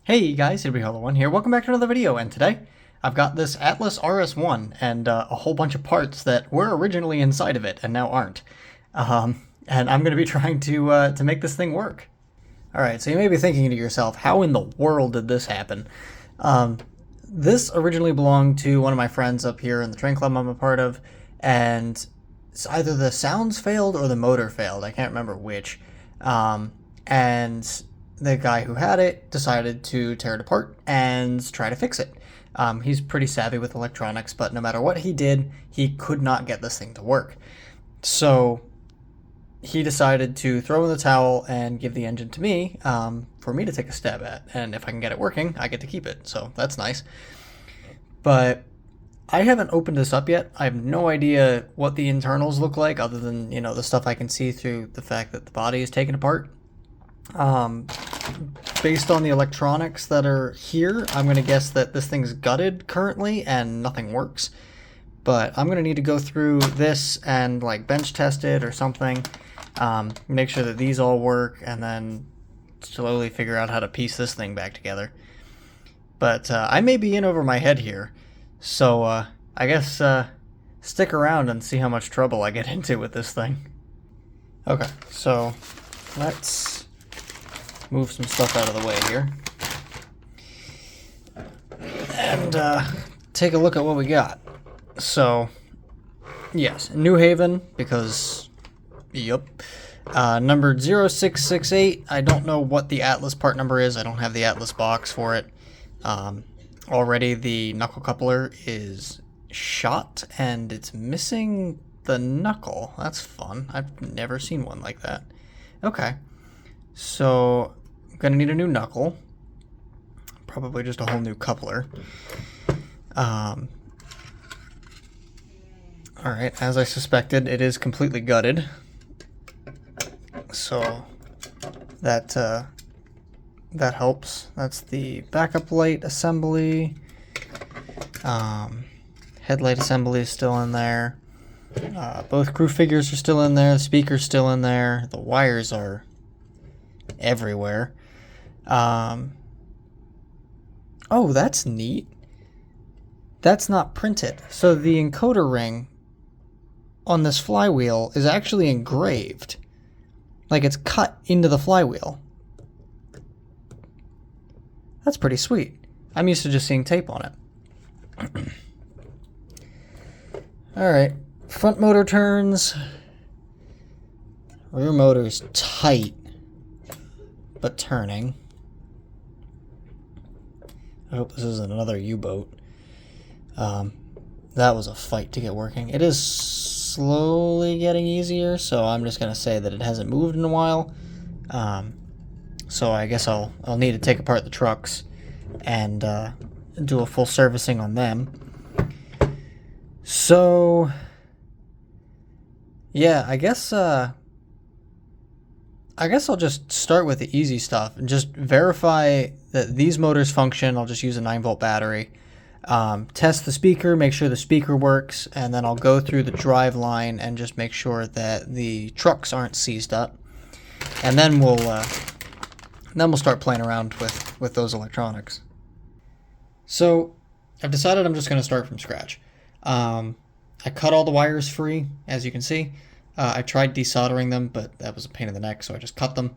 Hey guys, it'll be Hollow1 here. Welcome back to another video, and today I've got this Atlas RS1 and a whole bunch of parts that were originally inside of it and now aren't. And I'm going to be trying to make this thing work. Alright, so you may be thinking to yourself, how in the world did this happen? This originally belonged to one of my friends up here in the train club I'm a part of, and it's either the sounds failed or the motor failed. I can't remember which. And the guy who had it decided to tear it apart and try to fix it. He's pretty savvy with electronics, but no matter what he did, he could not get this thing to work. So he decided to throw in the towel and give the engine to me for me to take a stab at. And if I can get it working, I get to keep it. So that's nice. But I haven't opened this up yet. I have no idea what the internals look like other than, the stuff I can see through the fact that the body is taken apart. Based on the electronics that are here, I'm going to guess that this thing's gutted currently and nothing works. But I'm going to need to go through this and like bench test it or something, make sure that these all work, and then slowly figure out how to piece this thing back together. But I may be in over my head here, so I guess stick around and see how much trouble I get into with this thing. Okay, so let's move some stuff out of the way here and take a look at what we got. So yes, New Haven, because yep, number 0668. I don't know what the Atlas part number is. I don't have the Atlas box for it. Already the knuckle coupler is shot and it's missing the knuckle. That's fun. I've never seen one like that. Okay, so I'm gonna need a new knuckle, probably just a whole new coupler. Alright, as I suspected, it is completely gutted, so that helps. That's the backup light assembly. Headlight assembly is still in there. Both crew figures are still in there. The speaker's still in there. The wires are everywhere. Oh, that's neat. That's not printed. So the encoder ring on this flywheel is actually engraved. Like it's cut into the flywheel. That's pretty sweet. I'm used to just seeing tape on it. Alright, front motor turns. Rear motor's tight, but turning. I hope this isn't another U-boat. That was a fight to get working. It is slowly getting easier, so I'm just going to say that it hasn't moved in a while. So I guess I'll need to take apart the trucks and do a full servicing on them. So yeah, I guess I'll just start with the easy stuff and just verify that these motors function. I'll just use a 9-volt battery. Test the speaker, make sure the speaker works, and then I'll go through the drive line and just make sure that the trucks aren't seized up. And then we'll start playing around with those electronics. So I've decided I'm just going to start from scratch. I cut all the wires free, as you can see. I tried desoldering them, but that was a pain in the neck, so I just cut them.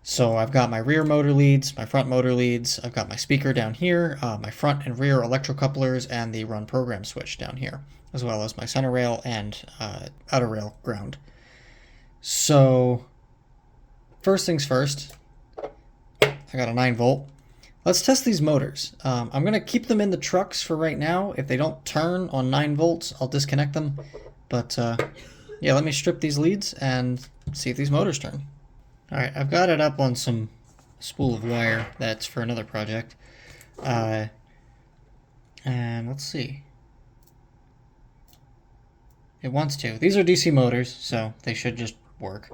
So I've got my rear motor leads, my front motor leads, I've got my speaker down here, my front and rear electrocouplers, and the run program switch down here, as well as my center rail and outer rail ground. So first things first, I got a 9-volt. Let's test these motors. I'm going to keep them in the trucks for right now. If they don't turn on 9 volts, I'll disconnect them. But yeah, let me strip these leads and see if these motors turn. Alright, I've got it up on some spool of wire that's for another project. And let's see. It wants to. These are DC motors, so they should just work.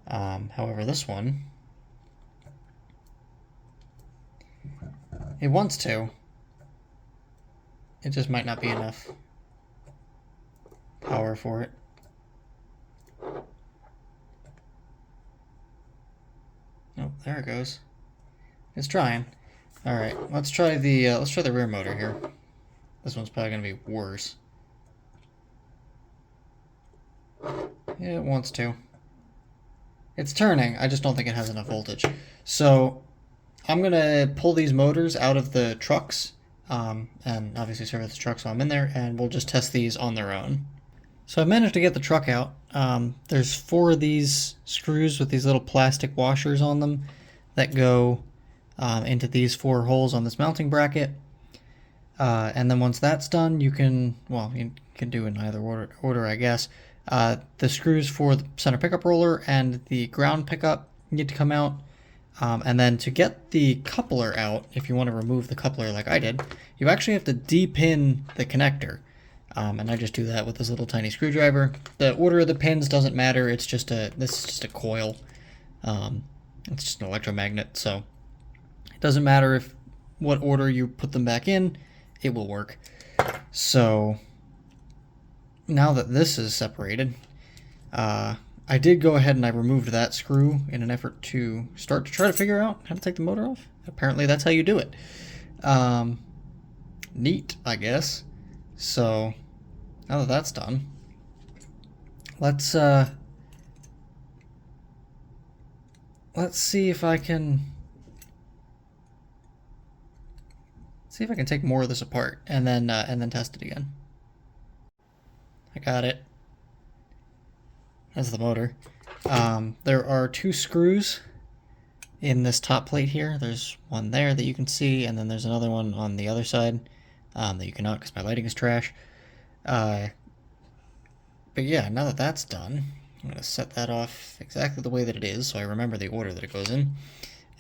However, this one, it wants to. It just might not be enough power for it. Oh, there it goes. It's trying. All right, let's try the rear motor here. This one's probably gonna be worse. Yeah, it wants to. It's turning. I just don't think it has enough voltage. So I'm gonna pull these motors out of the trucks, and obviously service the trucks while I'm in there, and we'll just test these on their own. So I managed to get the truck out. There's 4 of these screws with these little plastic washers on them that go into these 4 holes on this mounting bracket. And then once that's done, you can do in either order, I guess. The screws for the center pickup roller and the ground pickup need to come out. And then to get the coupler out, if you want to remove the coupler like I did, you actually have to de-pin the connector. And I just do that with this little tiny screwdriver. The order of the pins doesn't matter. This is just a coil. It's just an electromagnet, so it doesn't matter what order you put them back in, it will work. So now that this is separated, I did go ahead and I removed that screw in an effort to start to try to figure out how to take the motor off. Apparently that's how you do it. Neat, I guess. So now that that's done, let's see if I can take more of this apart and then test it again. I got it. That's the motor. There are 2 screws in this top plate here. There's one there that you can see, and then there's another one on the other side that you cannot because my lighting is trash. But yeah, now that that's done, I'm going to set that off exactly the way that it is so I remember the order that it goes in.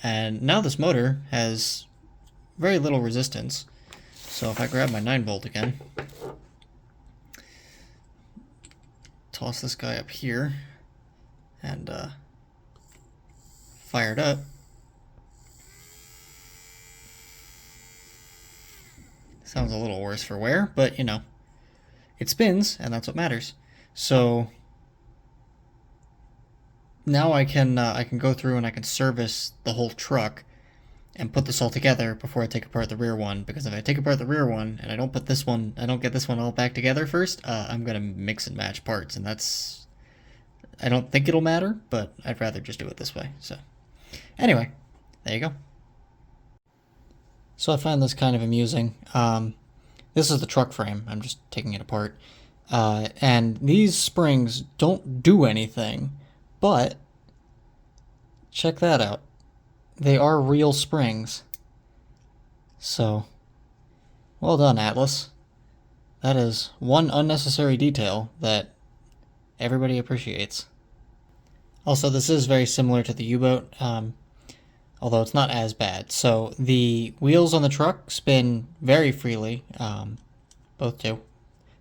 And now this motor has very little resistance. So if I grab my 9-volt again, toss this guy up here, and fire it up. Sounds a little worse for wear, but you know, it spins, and that's what matters. So now I can go through and I can service the whole truck and put this all together before I take apart the rear one, because if I take apart the rear one and I don't get this one all back together first, I'm gonna mix and match parts, and I don't think it'll matter, but I'd rather just do it this way. So anyway, there you go. So I find this kind of amusing. This is the truck frame. I'm just taking it apart. And these springs don't do anything, but check that out. They are real springs. So, well done, Atlas. That is one unnecessary detail that everybody appreciates. Also, this is very similar to the U-boat, although it's not as bad. So the wheels on the truck spin very freely, both do.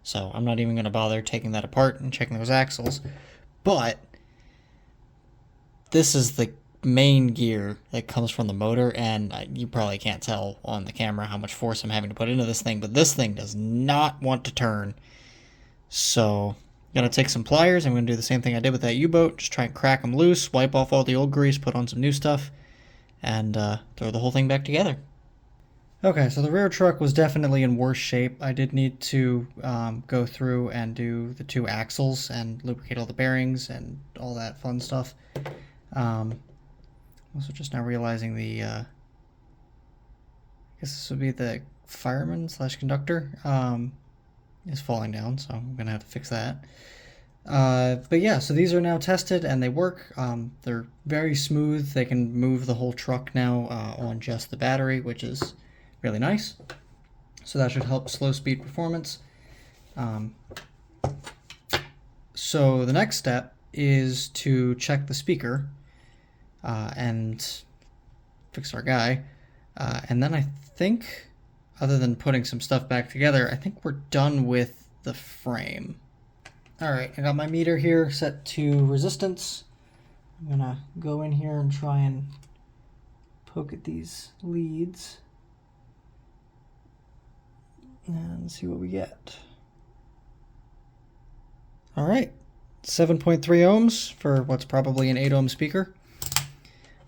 So I'm not even going to bother taking that apart and checking those axles. But this is the main gear that comes from the motor, and you probably can't tell on the camera how much force I'm having to put into this thing, but this thing does not want to turn. So I'm going to take some pliers. I'm going to do the same thing I did with that U-boat. Just try and crack them loose, wipe off all the old grease, put on some new stuff, and throw the whole thing back together. Okay, so the rear truck was definitely in worse shape. I did need to go through and do the 2 axles and lubricate all the bearings and all that fun stuff. Also just now realizing I guess this would be the fireman / conductor, is falling down, so I'm going to have to fix that. But yeah, so these are now tested and they work. They're very smooth. They can move the whole truck now on just the battery, which is really nice. So that should help slow speed performance. So the next step is to check the speaker and fix our guy. And then I think, other than putting some stuff back together, I think we're done with the frame. Alright, I got my meter here set to resistance. I'm gonna go in here and try and poke at these leads and see what we get. Alright, 7.3 ohms for what's probably an 8 ohm speaker. I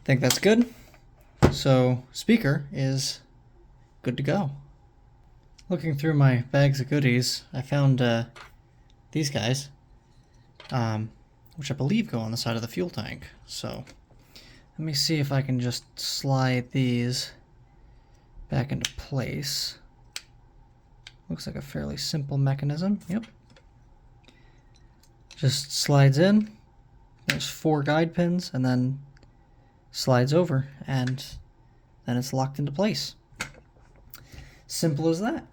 think that's good. So speaker is good to go. Looking through my bags of goodies, I found these guys, which I believe go on the side of the fuel tank. So let me see if I can just slide these back into place. Looks like a fairly simple mechanism. Yep. Just slides in. There's 4 guide pins, and then slides over, and then it's locked into place. Simple as that.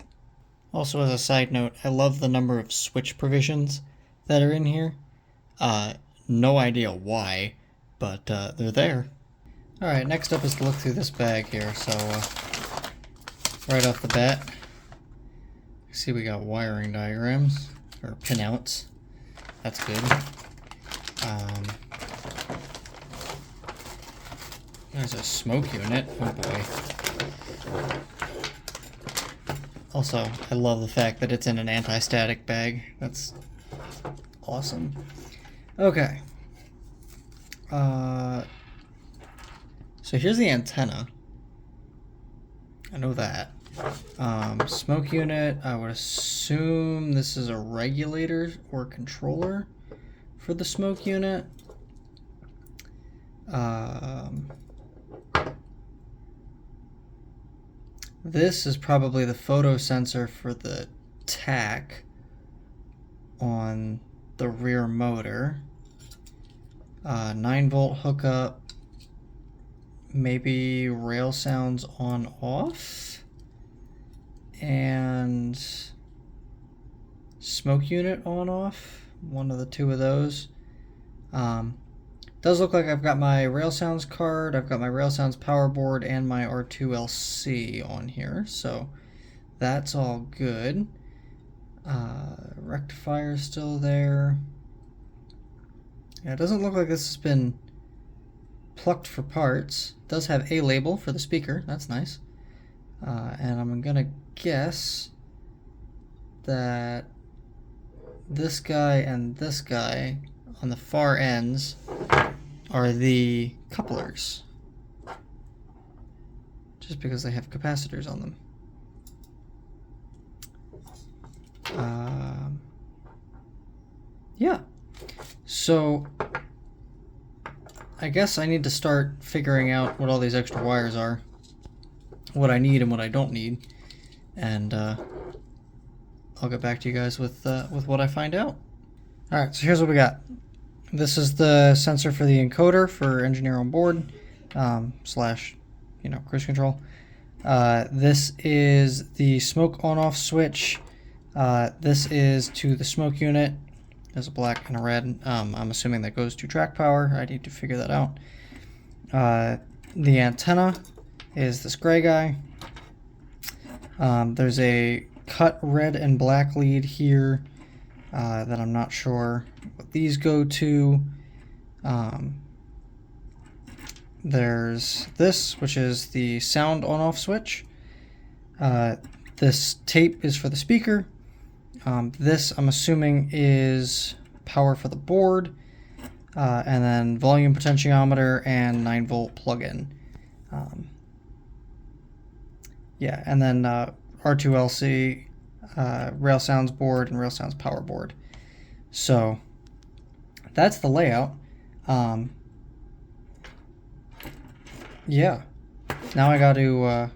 Also, as a side note, I love the number of switch provisions that are in here. No idea why, but they're there. Alright, next up is to look through this bag here. So, right off the bat, see we got wiring diagrams, or pinouts. That's good. There's a smoke unit. Oh boy. Also, I love the fact that it's in an anti-static bag. That's awesome. Okay. So here's the antenna. I know that. Smoke unit, I would assume this is a regulator or controller for the smoke unit. This is probably the photo sensor for the tach on the rear motor. 9-volt hookup. Maybe rail sounds on off. And smoke unit on off. One of the 2 of those. Does look like I've got my rail sounds card, I've got my rail sounds power board, and my R2LC on here, so that's all good. Rectifier is still there. Yeah, it doesn't look like this has been plucked for parts. It does have a label for the speaker, that's nice. And I'm gonna guess that this guy and this guy on the far ends are the couplers, just because they have capacitors on them. Yeah, so I guess I need to start figuring out what all these extra wires are, what I need and what I don't need, and I'll get back to you guys with what I find out. Alright, so here's what we got. This is the sensor for the encoder for engineer on board, slash, cruise control. This is the smoke on-off switch. This is to the smoke unit. There's a black and a red. I'm assuming that goes to track power. I need to figure that out. The antenna is this gray guy. There's a cut red and black lead here that I'm not sure what these go to. There's this, which is the sound on-off switch. This tape is for the speaker. This, I'm assuming, is power for the board. And then volume potentiometer and 9-volt plug-in. Yeah, and then R2LC, rail sounds board, and rail sounds power board. So that's the layout. Yeah, now I got to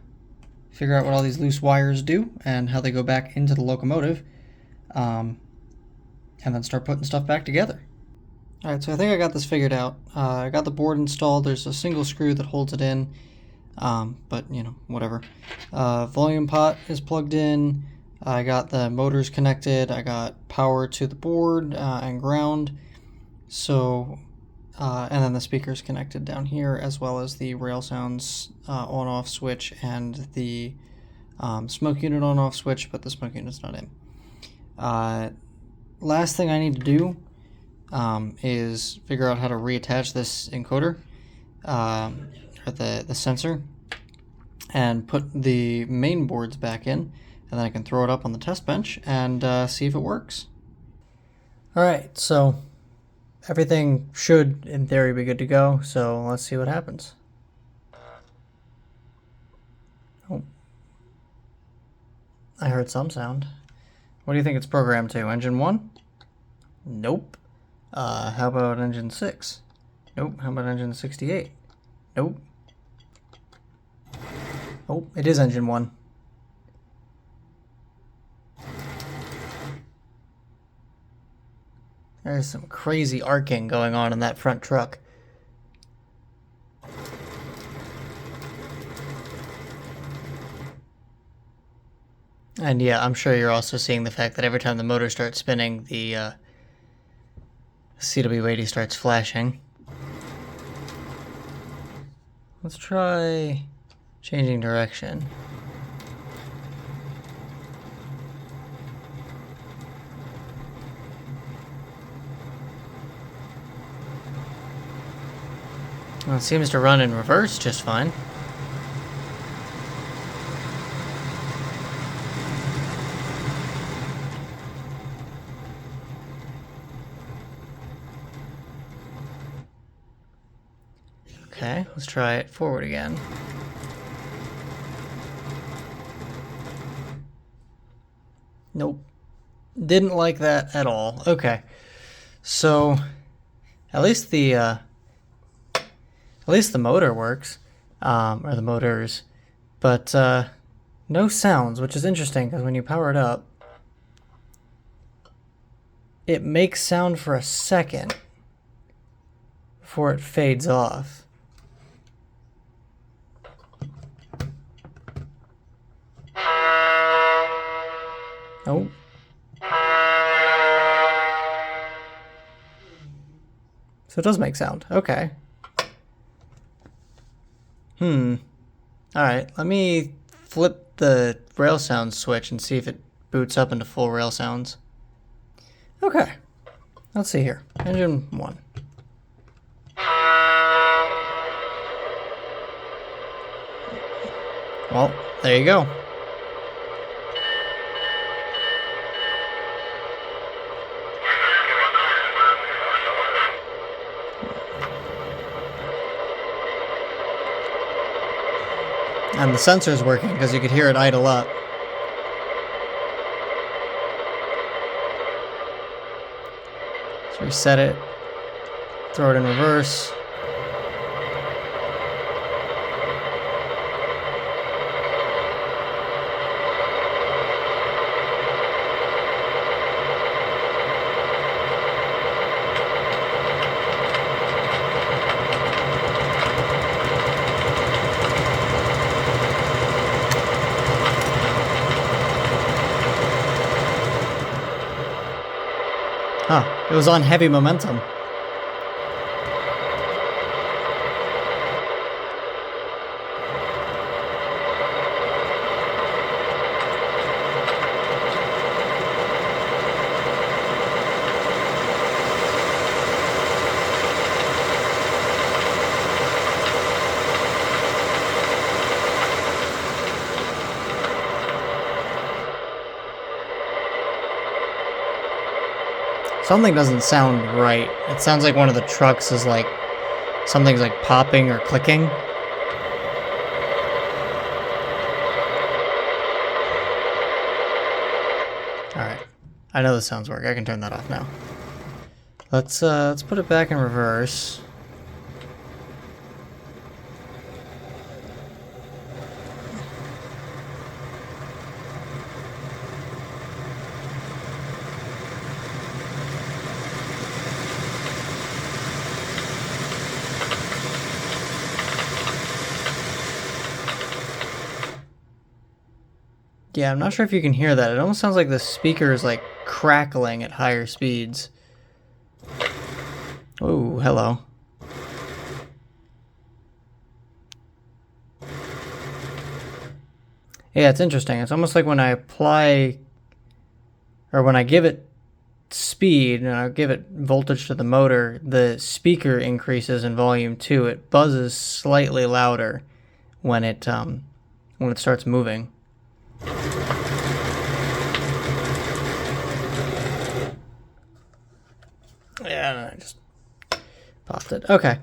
figure out what all these loose wires do and how they go back into the locomotive, and then start putting stuff back together. Alright, so I think I got this figured out. I got the board installed. There's a single screw that holds it in, but whatever. Volume pot is plugged in. I got the motors connected. I got power to the board and ground. So, and then the speakers connected down here, as well as the rail sounds on-off switch and the smoke unit on-off switch, but the smoke unit's not in. Last thing I need to do is figure out how to reattach this encoder, or the sensor, and put the main boards back in, and then I can throw it up on the test bench and see if it works. Alright, so everything should, in theory, be good to go, so let's see what happens. Oh. I heard some sound. What do you think it's programmed to? Engine 1? Nope. How about engine 6? Nope. How about engine 68? Nope. Oh, it is engine 1. There's some crazy arcing going on in that front truck. And yeah, I'm sure you're also seeing the fact that every time the motor starts spinning, the CW80 starts flashing. Let's try changing direction. Well, it seems to run in reverse just fine. Okay, let's try it forward again. Nope. Didn't like that at all. Okay. So at least the motor works. Or the motors. But no sounds, which is interesting because when you power it up, it makes sound for a second before it fades off. Oh. So it does make sound. Okay. Alright, let me flip the rail sounds switch and see if it boots up into full rail sounds. Okay. Let's see here. Engine 1. Well, there you go. And the sensor's working because you could hear it idle up. So reset it, throw it in reverse. Huh, it was on heavy momentum. Something doesn't sound right. It sounds like one of the trucks is like, something's like popping or clicking. Alright. I know the sounds work. I can turn that off now. Let's put it back in reverse. Yeah, I'm not sure if you can hear that. It almost sounds like the speaker is like crackling at higher speeds. Oh, hello. Yeah, it's interesting. It's almost like when I apply, or when I give it speed and I give it voltage to the motor, the speaker increases in volume too. It buzzes slightly louder when it starts moving. Yeah, I just popped it. Okay.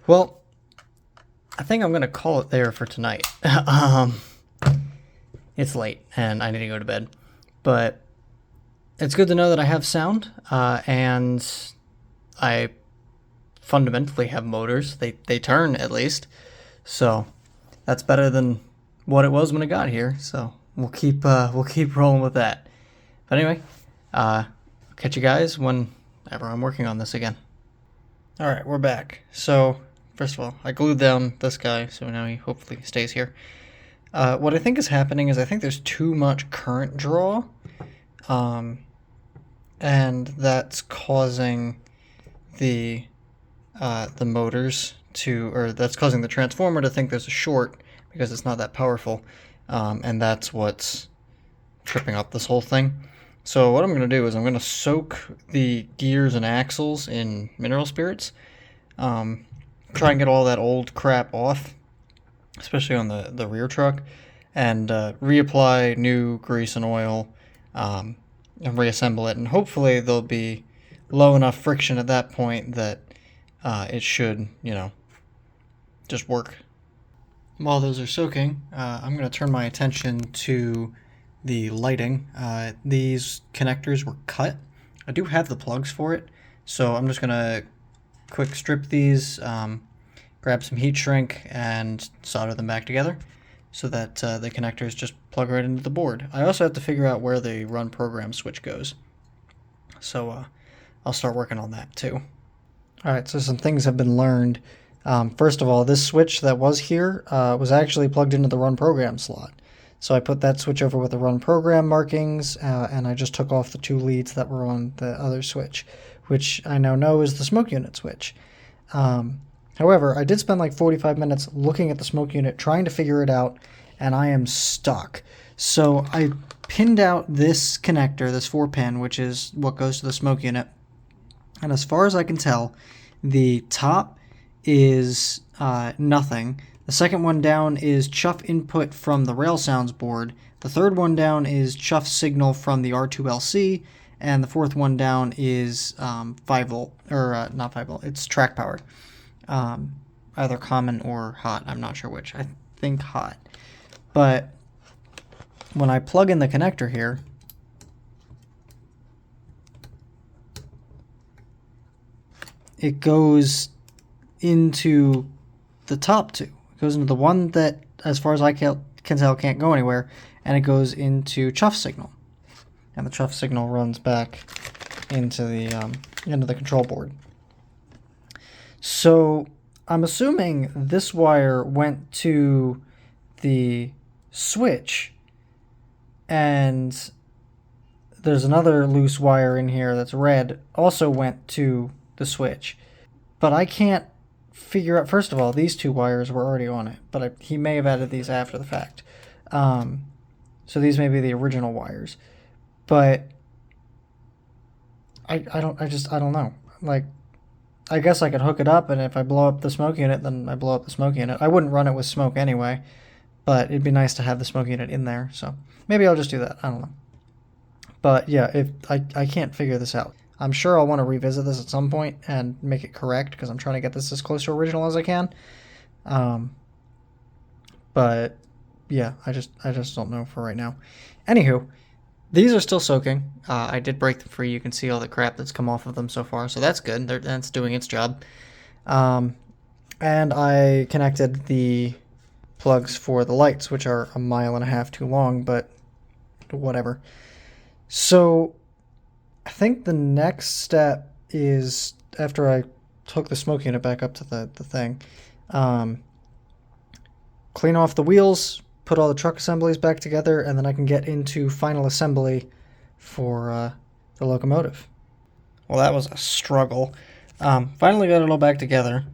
Well, I think I'm going to call it there for tonight. it's late and I need to go to bed. But it's good to know that I have sound, and I fundamentally have motors. They turn, at least. So that's better than what it was when it got here. So we'll keep rolling with that. But anyway, catch you guys whenever I'm working on this again. All right, we're back. So first of all, I glued down this guy, so now he hopefully stays here. What I think is happening is I think there's too much current draw, and that's causing the motors to, or that's causing the transformer to think there's a short because it's not that powerful, and that's what's tripping up this whole thing. So what I'm going to do is I'm going to soak the gears and axles in mineral spirits, try and get all that old crap off, especially on the rear truck, and reapply new grease and oil, and reassemble it, and hopefully there'll be low enough friction at that point that it should, just work. While those are soaking, I'm going to turn my attention to the lighting. These connectors were cut. I do have the plugs for it, so I'm just going to quick strip these, grab some heat shrink, and solder them back together so that the connectors just plug right into the board. I also have to figure out where the run program switch goes, so I'll start working on that too. Alright, so some things have been learned. First of all, this switch that was here was actually plugged into the run program slot. So I put that switch over with the run program markings, and I just took off the 2 leads that were on the other switch, which I now know is the smoke unit switch. However, I did spend like 45 minutes looking at the smoke unit, trying to figure it out, and I am stuck. So I pinned out this connector, this 4-pin, which is what goes to the smoke unit. And as far as I can tell, the top is nothing. The second one down is chuff input from the rail sounds board. The third one down is chuff signal from the R2LC. And the fourth one down is 5 volt, or not 5 volt, it's track powered. Either common or hot, I'm not sure which. I think hot. But when I plug in the connector here, it goes into the top 2. It goes into the one that, as far as I can tell, can't go anywhere, and it goes into chuff signal. And the chuff signal runs back into the control board. So I'm assuming this wire went to the switch, and there's another loose wire in here that's red, also went to the switch. But I can't figure out, first of all, these 2 wires were already on it, but he may have added these after the fact. So these may be the original wires. But I don't know. Like, I guess I could hook it up, and if I blow up the smoke unit, then I blow up the smoke unit. I wouldn't run it with smoke anyway, but it'd be nice to have the smoke unit in there, so maybe I'll just do that. I don't know. But yeah, if I can't figure this out. I'm sure I'll want to revisit this at some point and make it correct, because I'm trying to get this as close to original as I can. But yeah, I just don't know for right now. Anywho, these are still soaking. I did break them free. You can see all the crap that's come off of them so far, so that's good. That's doing its job. And I connected the plugs for the lights, which are 1.5 miles too long, but whatever. So I think the next step is, after I hook the smoke unit back up to the thing, clean off the wheels, put all the truck assemblies back together, and then I can get into final assembly for the locomotive. Well, that was a struggle. Finally got it all back together.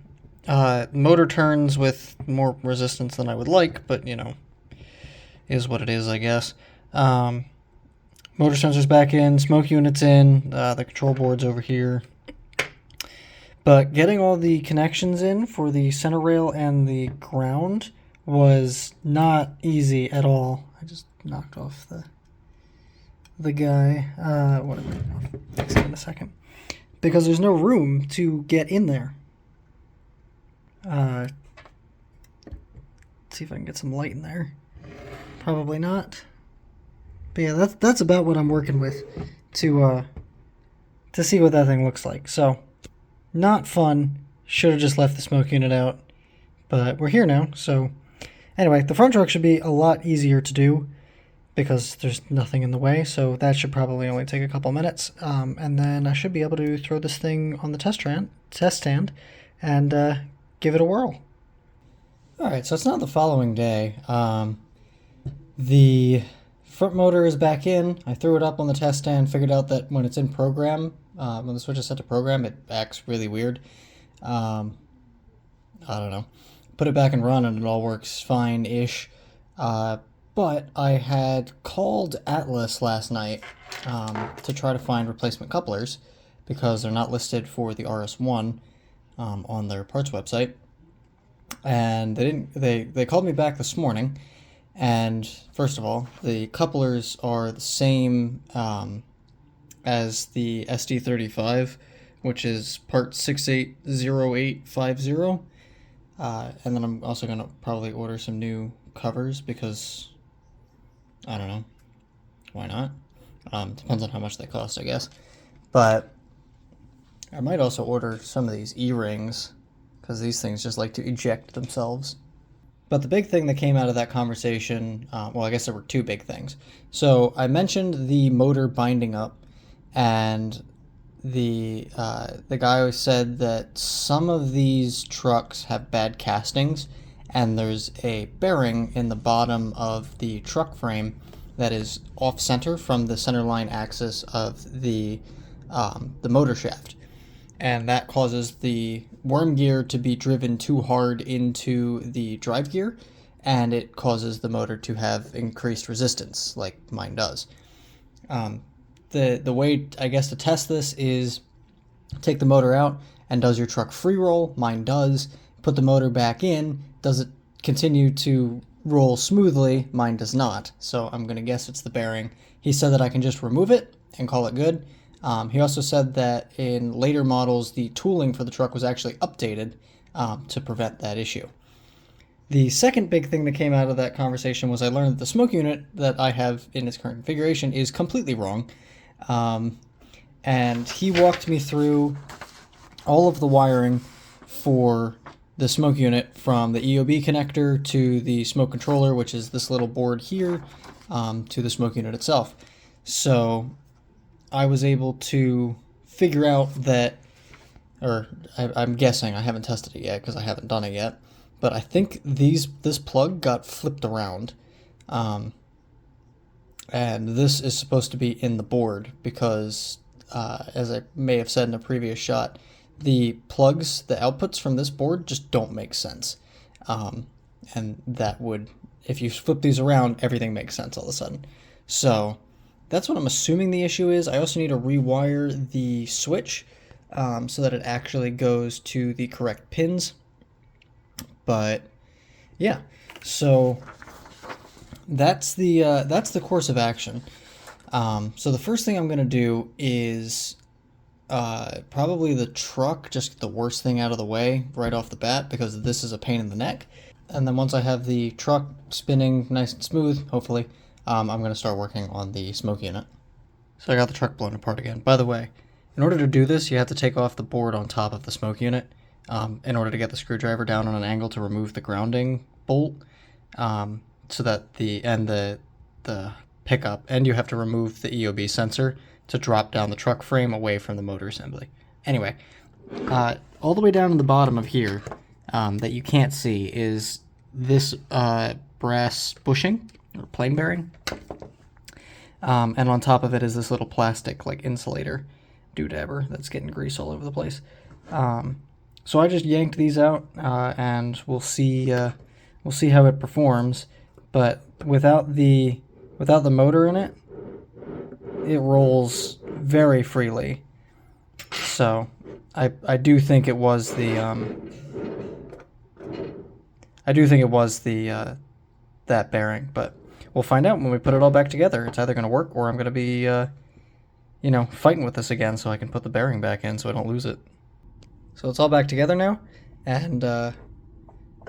Motor turns with more resistance than I would like, but, is what it is, I guess. Motor sensors back in, smoke units in, the control board's over here. But getting all the connections in for the center rail and the ground was not easy at all. I just knocked off the guy. Whatever. I'll fix it in a second. Because there's no room to get in there. Let's see if I can get some light in there. Probably not. But yeah, that's about what I'm working with to see what that thing looks like. So, not fun. Should have just left the smoke unit out, but we're here now. So, anyway, the front truck should be a lot easier to do because there's nothing in the way. So that should probably only take a couple minutes, and then I should be able to throw this thing on the test stand, and give it a whirl. All right, so it's not the following day. The front motor is back in. I threw it up on the test stand, figured out that when it's in program, when the switch is set to program, it acts really weird. I don't know. Put it back and run and it all works fine-ish. But I had called Atlas last night to try to find replacement couplers because they're not listed for the RS1 on their parts website. And they called me back this morning. And first of all, the couplers are the same as the SD35, which is part 680850. And then I'm also going to probably order some new covers because, I don't know, why not? Depends on how much they cost, I guess. But I might also order some of these E-rings because these things just like to eject themselves. But the big thing that came out of that conversation, well, I guess there were two big things. So I mentioned the motor binding up, and the guy said that some of these trucks have bad castings, and there's a bearing in the bottom of the truck frame that is off center from the centerline axis of the motor shaft. And that causes the worm gear to be driven too hard into the drive gear, and it causes the motor to have increased resistance, like mine does. The way, I guess, to test this is take the motor out, and does your truck free roll? Mine does. Put the motor back in. Does it continue to roll smoothly? Mine does not. So I'm going to guess it's the bearing. He said that I can just remove it and call it good. He also said that in later models, the tooling for the truck was actually updated to prevent that issue. The second big thing that came out of that conversation was I learned that the smoke unit that I have in its current configuration is completely wrong. And he walked me through all of the wiring for the smoke unit from the EOB connector to the smoke controller, which is this little board here, to the smoke unit itself. So I was able to figure out that, or I'm guessing, I haven't tested it yet because I haven't done it yet, but I think this plug got flipped around, and this is supposed to be in the board because, as I may have said in a previous shot, the plugs, the outputs from this board just don't make sense, and that would, if you flip these around, everything makes sense all of a sudden. So that's what I'm assuming the issue is. I also need to rewire the switch so that it actually goes to the correct pins. But yeah, so that's the course of action. So the first thing I'm going to do is probably the truck, just get the worst thing out of the way right off the bat because this is a pain in the neck. And then once I have the truck spinning nice and smooth, hopefully, I'm going to start working on the smoke unit. So I got the truck blown apart again. By the way, in order to do this, you have to take off the board on top of the smoke unit in order to get the screwdriver down on an angle to remove the grounding bolt, so that the pickup, and you have to remove the EOB sensor to drop down the truck frame away from the motor assembly. Anyway, all the way down to the bottom of here that you can't see is this brass bushing, or plain bearing, and on top of it is this little plastic like insulator doodabber that's getting grease all over the place. So I just yanked these out, and we'll see how it performs. But without the motor in it, it rolls very freely. So I do think it was the that bearing, but we'll find out when we put it all back together. It's either going to work or I'm going to be fighting with this again so I can put the bearing back in so I don't lose it. So it's all back together now, and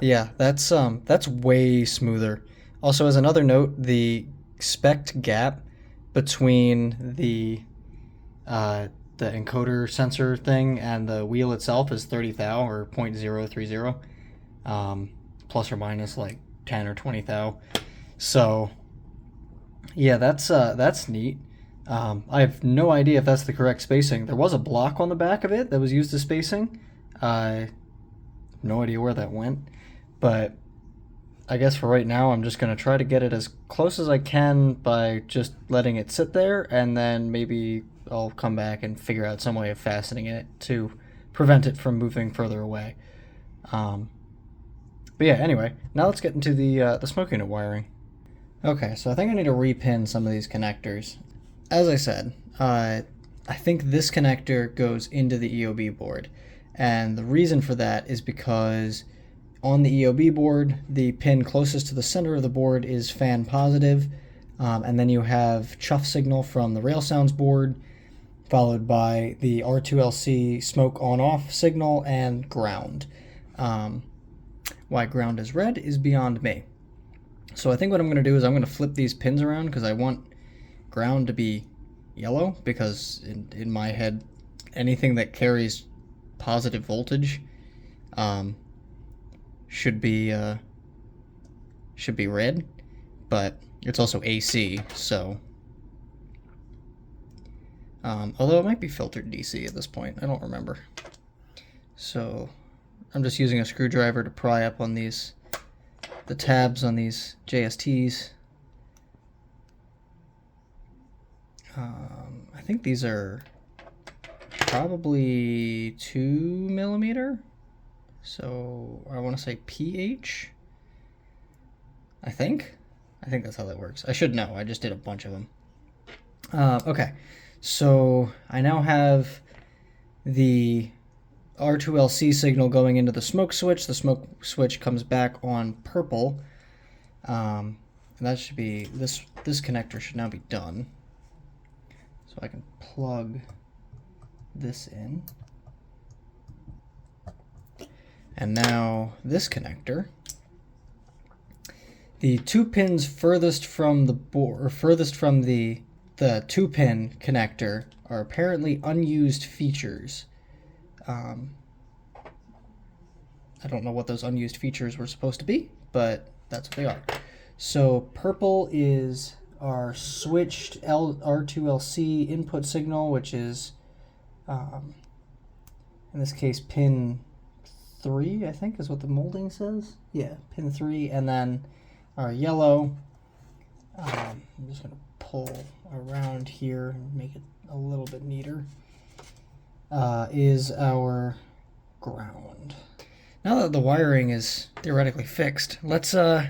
yeah, that's way smoother. Also, as another note, the spec'd gap between the encoder sensor thing and the wheel itself is 30 thou, or 0.030, plus or minus like 10 or 20 thou. So yeah, that's neat. I have no idea if that's the correct spacing. There was a block on the back of it that was used as spacing. No idea where that went, but I guess for right now I'm just going to try to get it as close as I can by just letting it sit there, and then maybe I'll come back and figure out some way of fastening it to prevent it from moving further away. But yeah, anyway, now let's get into the smoke unit wiring. Okay, so I think I need to repin some of these connectors. As I said, I think this connector goes into the EOB board, and the reason for that is because on the EOB board, the pin closest to the center of the board is fan positive, and then you have chuff signal from the rail sounds board, followed by the R2LC smoke on-off signal and ground. Why ground is red is beyond me. So I think what I'm going to do is I'm going to flip these pins around because I want ground to be yellow, because in my head, anything that carries positive voltage should be red, but it's also AC, so although it might be filtered DC at this point, I don't remember. So I'm just using a screwdriver to pry up on the tabs on these JSTs. I think these are probably 2mm, so I want to say PH. I think that's how that works. I should know, I just did a bunch of them. Okay, so I now have the R2LC signal going into the smoke switch. The smoke switch comes back on purple. And that should be, this connector should now be done. So I can plug this in. And now this connector. The two pins furthest from the board, or furthest from the 2-pin connector, are apparently unused features. I don't know what those unused features were supposed to be, but that's what they are. So purple is our switched R2LC input signal, which is, in this case, pin 3, I think is what the molding says. Yeah, pin 3, and then our yellow, I'm just going to pull around here and make it a little bit neater, is our ground. Now that the wiring is theoretically fixed, let's throw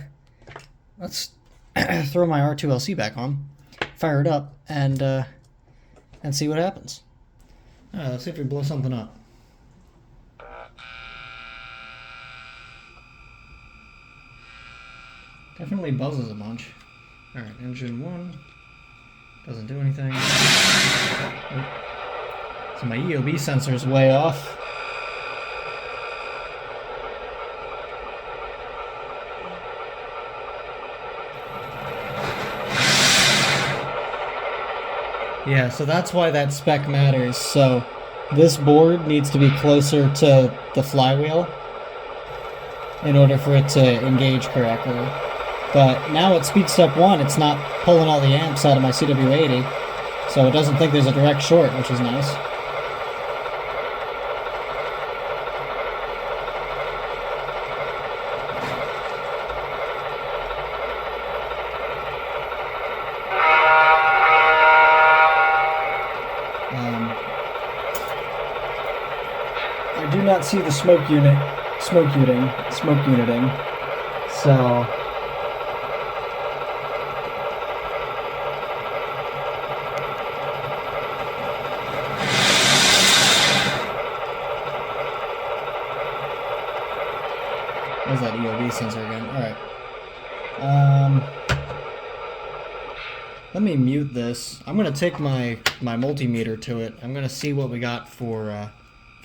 my R2LC back on, fire it up, and see what happens. Let's see if we blow something up. Definitely buzzes a bunch. Alright, engine 1. Doesn't do anything. Oh. So my EOB sensor's way off. Yeah, so that's why that spec matters. So this board needs to be closer to the flywheel in order for it to engage correctly. But now at speed step 1, it's not pulling all the amps out of my CW80, so it doesn't think there's a direct short, which is nice. I do not see the smoke uniting, so there's that EOB sensor again. Alright. Let me mute this. I'm going to take my multimeter to it. I'm going to see what we got for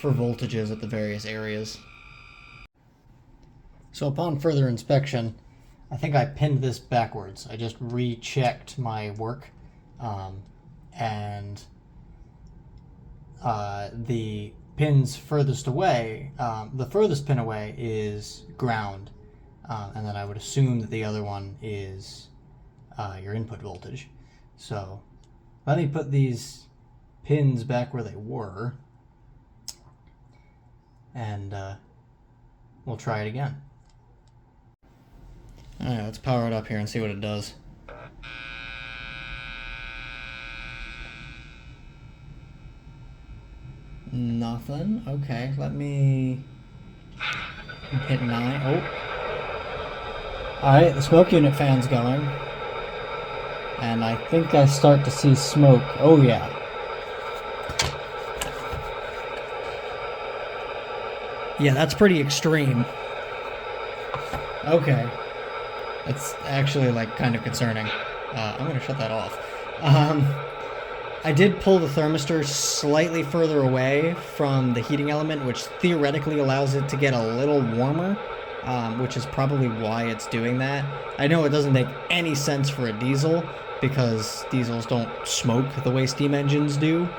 voltages at the various areas. So upon further inspection, I think I pinned this backwards. I just rechecked my work. and the pins furthest away, the furthest pin away is ground, and then I would assume that the other one is your input voltage. So let me put these pins back where they were, and we'll try it again. Alright, let's power it up here and see what it does. Nothing. Okay, let me hit 9. Oh. Alright, the smoke unit fan's going. And I think I start to see smoke. Oh yeah. Yeah, that's pretty extreme. Okay. It's actually like kind of concerning. I'm gonna shut that off. I did pull the thermistor slightly further away from the heating element, which theoretically allows it to get a little warmer, which is probably why it's doing that. I know it doesn't make any sense for a diesel, because diesels don't smoke the way steam engines do.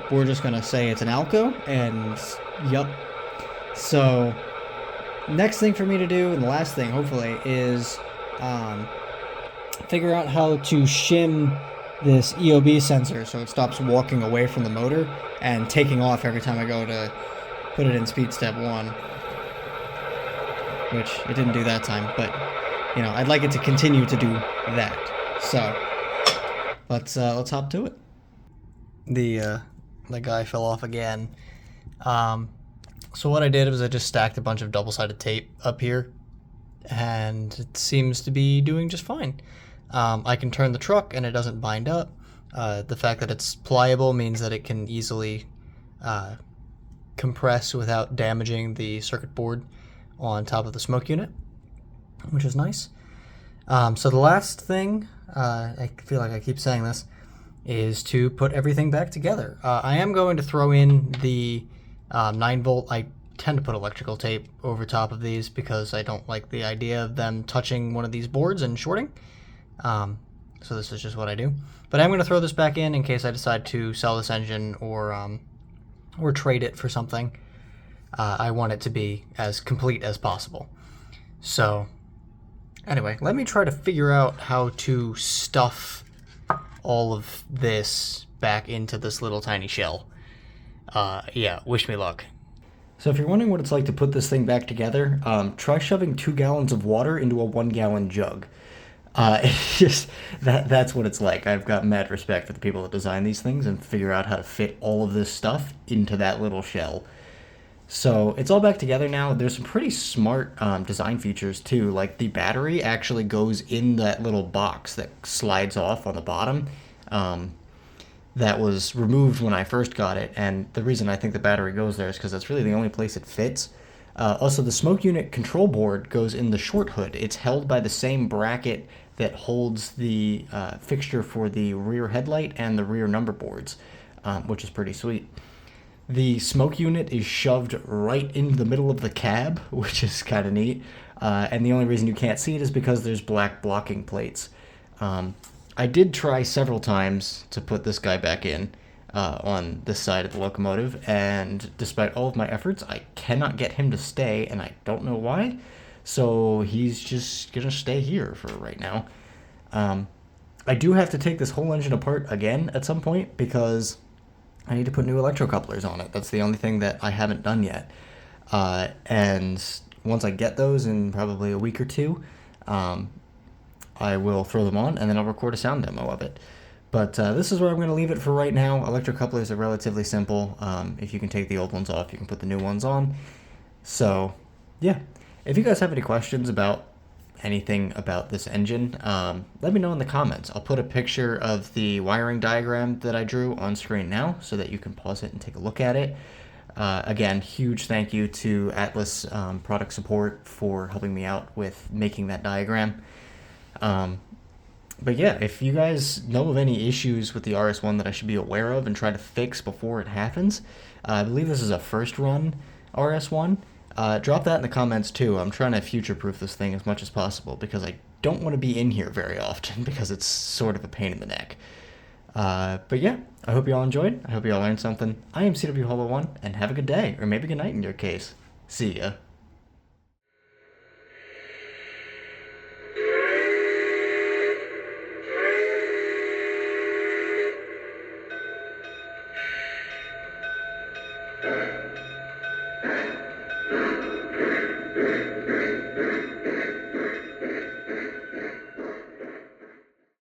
We're just gonna say it's an ALCo, and yup. So, next thing for me to do, and the last thing, hopefully, is figure out how to shim this EOB sensor so it stops walking away from the motor and taking off every time I go to put it in speed step 1. Which it didn't do that time, but you know, I'd like it to continue to do that. So let's hop to it. The guy fell off again. So what I did was I just stacked a bunch of double-sided tape up here, and it seems to be doing just fine. I can turn the truck and it doesn't bind up. The fact that it's pliable means that it can easily compress without damaging the circuit board on top of the smoke unit, which is nice. So the last thing, I feel like I keep saying this, is to put everything back together. I am going to throw in the 9-volt. I tend to put electrical tape over top of these because I don't like the idea of them touching one of these boards and shorting. So this is just what I do. But I'm going to throw this back in case I decide to sell this engine or trade it for something. I want it to be as complete as possible. So anyway, let me try to figure out how to stuff all of this back into this little tiny shell. Yeah, wish me luck. So if you're wondering what it's like to put this thing back together, try shoving 2 gallons of water into a 1-gallon jug. It's just, that's what it's like. I've got mad respect for the people that design these things and figure out how to fit all of this stuff into that little shell. So it's all back together now. There's some pretty smart design features too, like the battery actually goes in that little box that slides off on the bottom. That was removed when I first got it, and the reason I think the battery goes there is because that's really the only place it fits. Also, the smoke unit control board goes in the short hood. It's held by the same bracket that holds the fixture for the rear headlight and the rear number boards, which is pretty sweet. The smoke unit is shoved right into the middle of the cab, which is kind of neat, and the only reason you can't see it is because there's black blocking plates. I did try several times to put this guy back in on this side of the locomotive, and despite all of my efforts, I cannot get him to stay, and I don't know why, so he's just gonna stay here for right now. I do have to take this whole engine apart again at some point, because I need to put new electrocouplers on it. That's the only thing that I haven't done yet. And once I get those in probably a week or two, I will throw them on, and then I'll record a sound demo of it. But this is where I'm going to leave it for right now. Electrocouplers are relatively simple. If you can take the old ones off, you can put the new ones on. So, yeah. If you guys have any questions about anything about this engine, let me know in the comments. I'll put a picture of the wiring diagram that I drew on screen now so that you can pause it and take a look at it. Again, huge thank you to Atlas Product Support for helping me out with making that diagram. But yeah, if you guys know of any issues with the RS1 that I should be aware of and try to fix before it happens, I believe this is a first run RS1. Drop that in the comments too. I'm trying to future-proof this thing as much as possible because I don't want to be in here very often because it's sort of a pain in the neck. But yeah, I hope you all enjoyed. I hope you all learned something. I am CW Hollow One, and have a good day, or maybe good night in your case. See ya.